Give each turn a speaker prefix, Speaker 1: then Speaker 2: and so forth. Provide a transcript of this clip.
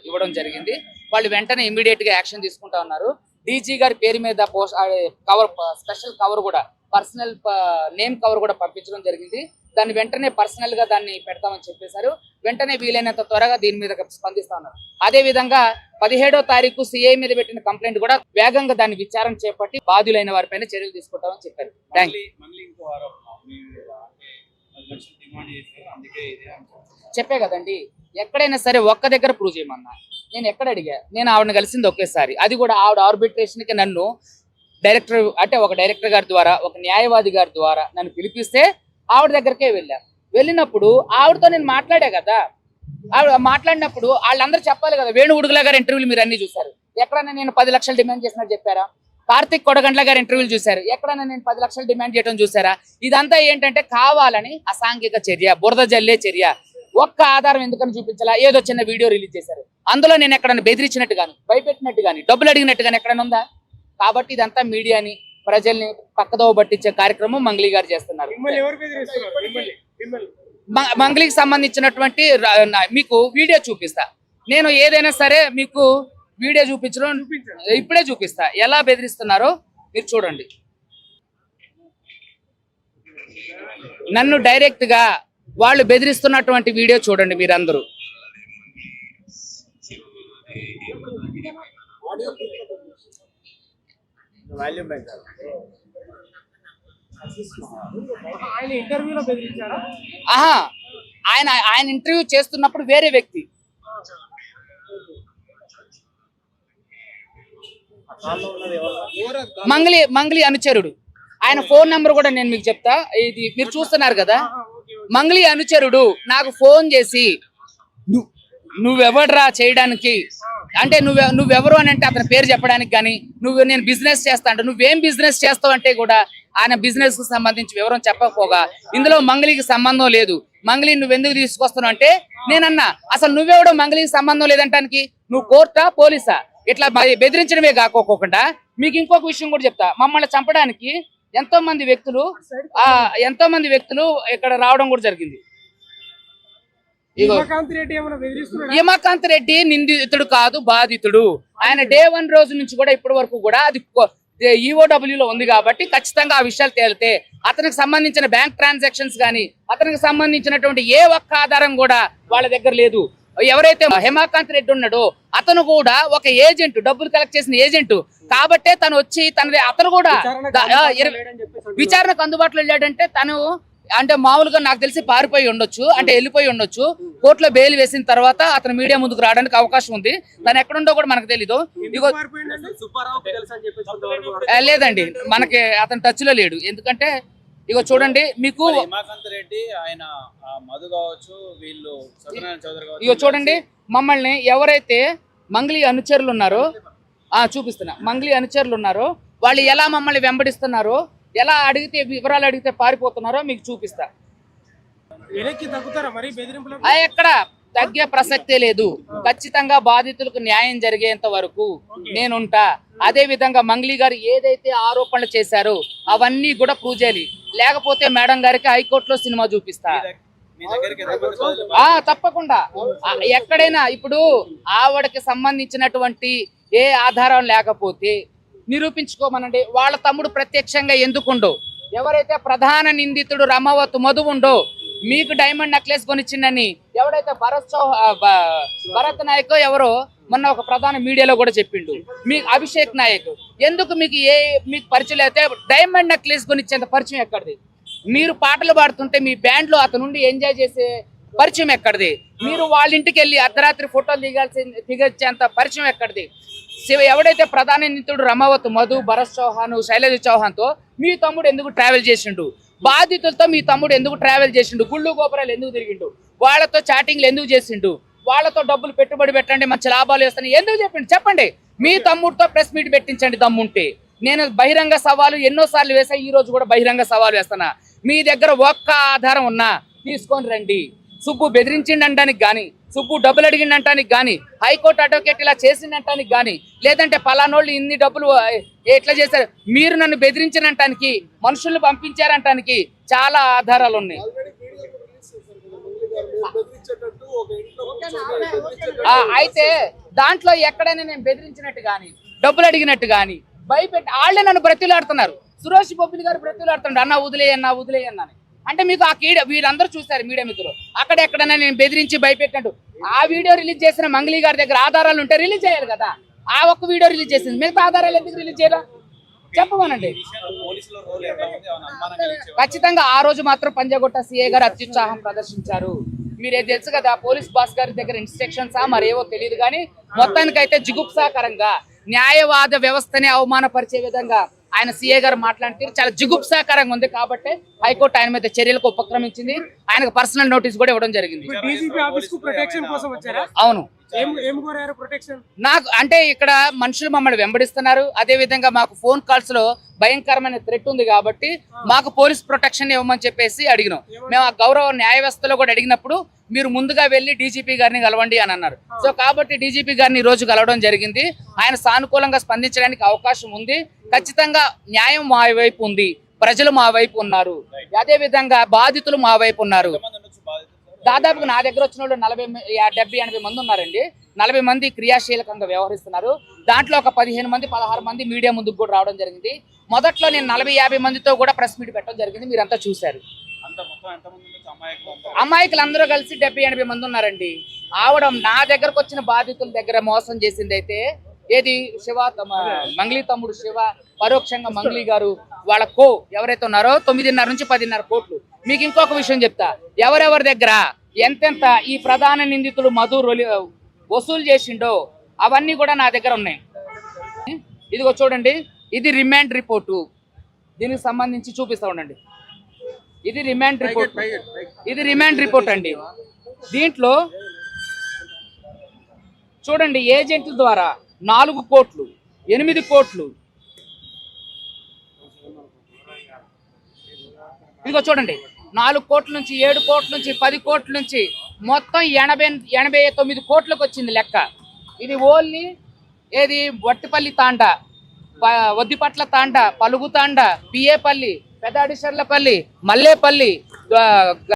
Speaker 1: ఇవ్వడం జరిగింది. వాళ్ళు వెంటనే ఇమీడియట్ గా యాక్షన్ తీసుకుంటా ఉన్నారు. డీజీ గారి పేరు మీద కవర్, స్పెషల్ కవర్ కూడా, పర్సనల్ నేమ్ కవర్ కూడా పంపించడం జరిగింది. దాన్ని వెంటనే పర్సనల్ గా దాన్ని పెడతామని చెప్పేశారు. వెంటనే వీలైనంత త్వరగా దీని మీద స్పందిస్తా ఉన్నారు. అదే విధంగా 17వ తారీఖు సిఐ మీద పెట్టిన కంప్లైంట్ కూడా వేగంగా దాన్ని విచారణ చేపట్టి బాధ్యులైన వారిపైన చర్యలు తీసుకుంటామని చెప్పారు. చెప్పే కదండి, ఎక్కడైనా సరే ఒక్క దగ్గర ప్రూవ్ చేయమన్నా. నేను ఎక్కడ అడిగా, నేను ఆవిడని కలిసింది ఒకేసారి. అది కూడా ఆవిడ ఆర్బిట్రేషన్ కి నన్ను డైరెక్టర్, అంటే ఒక డైరెక్టర్ గారి ద్వారా, ఒక న్యాయవాది గారి ద్వారా నన్ను పిలిపిస్తే ఆవిడ దగ్గరకే వెళ్ళాను. వెళ్ళినప్పుడు ఆవిడతో నేను మాట్లాడా కదా. ఆవిడ మాట్లాడినప్పుడు వాళ్ళందరూ చెప్పాలి కదా. వేణు ఉడుగుల గారి ఇంటర్వ్యూలు మీరు అన్ని చూసారు. ఎక్కడైనా నేను 10 లక్షలు డిమాండ్ చేసినట్టు చెప్పారా? కార్తిక్ కొడగండ్ల గారి ఇంటర్వ్యూలు చూశారు. ఎక్కడైనా నేను 10 లక్షలు డిమాండ్ చేయడం చూసారా? ఇదంతా ఏంటంటే కావాలని అసాంఘిక చర్య, బురద జల్లే చర్య. ఒక్క ఆధారం ఎందుకని చూపించాలా? ఏదో చిన్న వీడియో రిలీజ్ చేశారు. అందులో నేను ఎక్కడైనా బెదిరించినట్టు కానీ, భయపెట్టినట్టు కానీ, డబ్బులు అడిగినట్టు కానీ ఎక్కడైనా ఉందా? కాబట్టి ఇదంతా మీడియాని, ప్రజల్ని పక్కదోవ పట్టించే కార్యక్రమం మంగ్లీ గారు చేస్తున్నారు. మంగ్లీకి సంబంధించినటువంటి మీకు వీడియో చూపిస్తా. నేను ఏదైనా సరే మీకు వీడియో చూపించడం ఇప్పుడే చూపిస్తా. ఎలా బెదిరిస్తున్నారో మీరు చూడండి. నన్ను డైరెక్ట్ గా వాళ్ళు బెదిరిస్తున్నటువంటి వీడియో చూడండి మీరందరూ. ఆయన ఇంటర్వ్యూ చేస్తున్నప్పుడు వేరే వ్యక్తి, మంగ్లీ అనుచరుడు. ఆయన ఫోన్ నెంబర్ కూడా నేను మీకు చెప్తా. ఇది మీరు చూస్తున్నారు కదా. మంగ్లీ అనుచరుడు నాకు ఫోన్ చేసి, నువ్వెవడ్రా చేయడానికి, అంటే నువ్వెవరు అని అంటే అతని పేరు చెప్పడానికి కానీ, నేను బిజినెస్ చేస్తా అంటే నువ్వేం బిజినెస్ చేస్తావు అంటే కూడా ఆయన బిజినెస్ కు సంబంధించి వివరం చెప్పకపోగా ఇందులో మంగ్లీకి సంబంధం లేదు. మంగ్లీ నువ్వెందుకు తీసుకొస్తున్నావు అంటే నేనన్నా, అసలు నువ్వెవడో మంగ్లీకి సంబంధం లేదంటానికి? నువ్వు కోర్టా పోలీసా? ఇట్లా బెదిరించడమే కాకోకుండా మీకు ఇంకొక విషయం కూడా చెప్తా. మమ్మల్ని చంపడానికి ఎంతో మంది వ్యక్తులు ఇక్కడ రావడం కూడా జరిగింది. హిమకాంత్ రెడ్డి నిందితుడు కాదు, బాధితుడు. ఆయన డే 1 రోజు నుంచి కూడా ఇప్పటి వరకు కూడా అది EOW లో ఉంది కాబట్టి ఖచ్చితంగా ఆ విషయాలు తేలితే అతనికి సంబంధించిన బ్యాంక్ ట్రాన్సాక్షన్స్ కానీ, అతనికి సంబంధించినటువంటి ఏ ఒక్క ఆధారం కూడా వాళ్ళ దగ్గర లేదు. ఎవరైతే హిమకాంత్ రెడ్డి ఉన్నాడో అతను కూడా ఒక ఏజెంట్, డబ్బులు కలెక్ట్ చేసిన ఏజెంట్ కాబట్టే తను వచ్చి అతను కూడా విచారణకు అందుబాటులో వెళ్ళాడంటే తను అంటే మామూలుగా నాకు తెలిసి పారిపోయి ఉండొచ్చు, అంటే వెళ్ళిపోయి ఉండొచ్చు. కోర్టులో బెయిల్ వేసిన తర్వాత అతను మీడియా ముందుకు రావడానికి అవకాశం ఉంది. తను ఎక్కడుండో కూడా మనకు తెలీదు. లేదండి, మనకి అతను టచ్ లో లేడు. ఎందుకంటే ఇగో చూడండి మీకు, ఇగో చూడండి మమ్మల్ని ఎవరైతే మంగ్లీ అనుచరులు ఉన్నారో చూపిస్తున్నా. మంగ్లీ అనుచరులు ఉన్నారో వాళ్ళు ఎలా మమ్మల్ని వెంబడిస్తున్నారో, ఎలా అడిగితే వివరాలు అడిగితే పారిపోతున్నారో మీకు చూపిస్తా. ఎక్కడ తగ్గే ప్రసక్తే లేదు. ఖచ్చితంగా బాధితులకు న్యాయం జరిగేంత వరకు నేనుంటా. అదే విధంగా మంగ్లీ గారు ఏదైతే ఆరోపణలు చేశారో అవన్నీ కూడా ప్రూవ్ చేయాలి. లేకపోతే మేడం గారికి హైకోర్టులో సినిమా చూపిస్తా. తప్పకుండా ఎక్కడైనా ఇప్పుడు ఆవిడకి సంబంధించినటువంటి ఏ ఆధారం లేకపోతే నిరూపించుకోమనండి. వాళ్ళ తమ్ముడు ప్రత్యక్షంగా ఎందుకుండో, ఎవరైతే ప్రధాన నిందితుడు రమావత్ మధు ఉండో మీకు డైమండ్ నెక్లెస్ కొనిచ్చిందని ఎవడైతే భరత్ నాయక్ ఎవరో మొన్న ఒక ప్రధాన మీడియాలో కూడా చెప్పిండు. మీ అభిషేక్ నాయక్ ఎందుకు మీకు పరిచయం అయితే డైమండ్ నెక్లెస్ కొనిచ్చేంత పరిచయం ఎక్కడిది? మీరు పాటలు పాడుతుంటే మీ బ్యాండ్ లో అతనుండి ఎంజాయ్ చేసే పరిచయం ఎక్కడిది? మీరు వాళ్ళ ఇంటికి వెళ్ళి అర్ధరాత్రి ఫోటోలు దిగొచ్చేంత పరిచయం ఎక్కడిది? ఎవడైతే ప్రధాన నిందితుడు రమావత్ మధు, భరత్ చౌహాన్, శైలజ చౌహాన్ తో మీ తమ్ముడు ఎందుకు ట్రావెల్ చేసిండు? బాధితులతో మీ తమ్ముడు ఎందుకు ట్రావెల్ చేసిండు? గుళ్ళు గోపురాలు ఎందుకు తిరిగిండు? వాళ్ళతో చాటింగ్లు ఎందుకు చేసిండు? వాళ్ళతో డబ్బులు పెట్టుబడి పెట్టండి, మంచి లాభాలు వేస్తాను ఎందుకు చెప్పిండు? చెప్పండి. మీ తమ్ముడితో ప్రెస్ మీట్ పెట్టించండి దమ్ముంటే. నేను బహిరంగ సవాలు ఎన్నోసార్లు వేసా, ఈ రోజు కూడా బహిరంగ సవాలు వేస్తున్నా. మీ దగ్గర ఒక్క ఆధారం ఉన్నా తీసుకొని రండి. సుబ్బు బెదిరించిండటానికి కానీ, సుబ్బు డబ్బులు అడిగిండటానికి కానీ, హైకోర్టు అడ్వకేట్ ఇలా చేసిండటానికి కానీ, లేదంటే పలానోళ్ళు ఇన్ని డబ్బులు ఎట్లా చేశారు, మీరు నన్ను బెదిరించినటానికి, మనుషుల్ని పంపించారంటానికి చాలా ఆధారాలు ఉన్నాయి. అయితే దాంట్లో ఎక్కడైనా నేను బెదిరించినట్టు గాని డబ్బులు అడిగినట్టు గాని భయపెట్టి వాళ్ళే నన్ను బ్రతిలాడుతున్నారు. సురేష్ బొబ్బిలి గారు బ్రతిలాడుతున్నాడు, అన్న వదిలేయన్నా అని. అంటే మీకు ఆ వీరందరూ చూస్తారు మీడియా మిత్రులు, అక్కడెక్కడైనా నేను బెదిరించి భయపెట్టినట్టు. ఆ వీడియో రిలీజ్ చేసిన మంగళి గారి దగ్గర ఆధారాలు ఉంటే రిలీజ్ చేయాలి కదా. ఆ ఒక్క వీడియో రిలీజ్ చేసింది, మిగతా ఆధారాలు ఎందుకు రిలీజ్ చేయరా చెప్పమనండి. ఖచ్చితంగా ఆ రోజు మాత్రం పంజాగుట్ట సిఐ గారు అత్యుత్సాహం ప్రదర్శించారు. మీరే తెలుసు కదా, పోలీస్ బాస్ గారి దగ్గర ఇన్స్ట్రక్షన్స్ మరేవో తెలియదు కానీ మొత్తానికైతే జిగుప్సాకరంగా న్యాయవాద వ్యవస్థని అవమానపరిచే విధంగా ఆయన సీఏ గారు మాట్లాడితే చాలా జిగుప్సాకరంగా ఉంది. కాబట్టి హైకోర్టు ఆయన మీద చర్యలకు ఉపక్రమించింది. ఆయనకు పర్సనల్ నోటీస్ కూడా ఇవ్వడం జరిగింది. అవును, నాకు అంటే ఇక్కడ మనుషులు మమ్మల్ని వెంబడిస్తున్నారు. అదే విధంగా మాకు ఫోన్ కాల్స్ లో భయంకరమైన థ్రెట్ ఉంది కాబట్టి మాకు పోలీస్ ప్రొటెక్షన్ ఇవ్వమని చెప్పేసి అడిగినాం. మేము ఆ గౌరవ న్యాయ వ్యవస్థలో కూడా అడిగినప్పుడు మీరు ముందుగా వెళ్ళి డీజీపీ గారిని కలవండి అని అన్నారు. సో కాబట్టి డీజీపీ గారిని ఈ రోజు కలవడం జరిగింది. ఆయన సానుకూలంగా స్పందించడానికి అవకాశం ఉంది. ఖచ్చితంగా న్యాయం మా వైపు ఉంది, ప్రజలు మా వైపు ఉన్నారు, అదే విధంగా బాధితులు మా వైపు ఉన్నారు. దాదాపుగా నా దగ్గర వచ్చిన వాళ్ళు 70-80 మంది ఉన్నారండి. 40 మంది క్రియాశీలకంగా వ్యవహరిస్తున్నారు. దాంట్లో ఒక 15 మంది 16 మంది మీడియా ముందుకు కూడా రావడం జరిగింది. మొదట్లో నేను 40-50 మందితో కూడా ప్రెస్ మీట్ పెట్టడం జరిగింది, మీరంతా చూశారు. అమాయకులందరూ కలిసి 70-80 మంది ఉన్నారండి. ఆవిడ నా దగ్గరకు వచ్చిన బాధితుల దగ్గర మోసం చేసింది అయితే ఏది శివ మంగళి తమ్ముడు శివ, పరోక్షంగా మంగళి గారు వాళ్ళ ఎవరైతే ఉన్నారో 9.5 నుంచి 10.5 కోట్లు. మీకు ఇంకొక విషయం చెప్తా, ఎవరెవరి దగ్గర ఎంతెంత ఈ ప్రధాన నిందితుడు మధు వసూలు చేసిండో అవన్నీ కూడా నా దగ్గర ఉన్నాయి. ఇదిగో చూడండి, ఇది రిమాండ్ రిపోర్టు, దీనికి సంబంధించి చూపిస్తా ఉండండి. ఇది రిమాండ్ రిపోర్ట్ అండి. దీంట్లో చూడండి, ఏజెంట్ల ద్వారా 4 కోట్లు 8 కోట్లు, ఇదిగో చూడండి 4 కోట్ల నుంచి 7 కోట్ల నుంచి 10 కోట్ల నుంచి మొత్తం 89 కోట్లకు వచ్చింది లెక్క. ఇది ఓన్లీ ఏది వట్టిపల్లి తాండా, వద్దిపట్ల తాండా, పలుగు తాండా, పిఏపల్లి, పెదాడిషర్లపల్లి, మల్లేపల్లి,